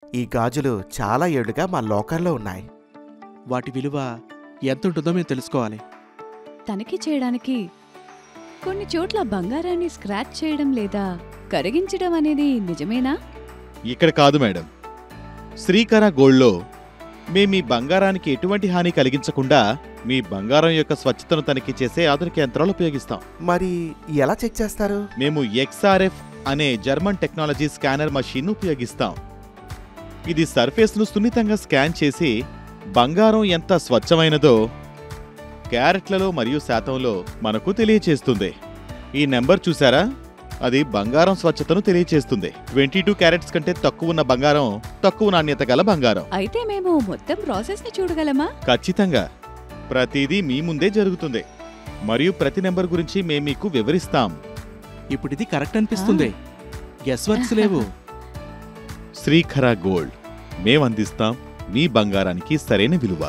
ఈ గాజులు చాలా ఏళ్లుగా మా లోకర్లో ఉన్నాయి. వాటి విలువ ఎంతుంటుందో మేము తెలుసుకోవాలి. తనిఖీ చేయడానికి కొన్ని చోట్ల బంగారాన్ని స్క్రాచ్ చేయడం లేదా కరిగించడం అనేది నిజమేనా? ఇక్కడ కాదు మేడం. శ్రీకర గోల్డ్లో మేమీ బంగారానికి ఎటువంటి హాని కలిగించకుండా మీ బంగారం యొక్క స్వచ్ఛతను తనిఖీ చేసే ఆధునిక యంత్రాలు ఉపయోగిస్తాం. మరి ఎలా చెక్ చేస్తారు? మేము XRF అనే జర్మన్ టెక్నాలజీ స్కానర్ మషీన్ను ఉపయోగిస్తాం. ఇది సర్ఫేస్ను సున్నితంగా స్కాన్ చేసి బంగారం ఎంత స్వచ్ఛమైనదో క్యారెట్లలో మరియు శాతంలో మనకు తెలియచేస్తుంది. ఈ నెంబర్ చూసారా? అది బంగారం స్వచ్ఛతను తెలియచేస్తుంది. 22 క్యారెట్స్ కంటే తక్కువ ఉన్న బంగారం తక్కువ నాణ్యత గల బంగారం. అయితే మేము మొత్తం ప్రాసెస్ ని చూడగలమా? ఖచ్చితంగా. ప్రతిదీ మీ ముందే జరుగుతుంది మరియు ప్రతి నెంబర్ గురించి మేము మీకు వివరిస్తాం. ఇప్పుడిది కరెక్ట్ అనిపిస్తుంది. గెస్ వర్క్స్ లేవు. శ్రీకర గోల్డ్ మేమందిస్తాం మీ బంగారానికి సరైన విలువ.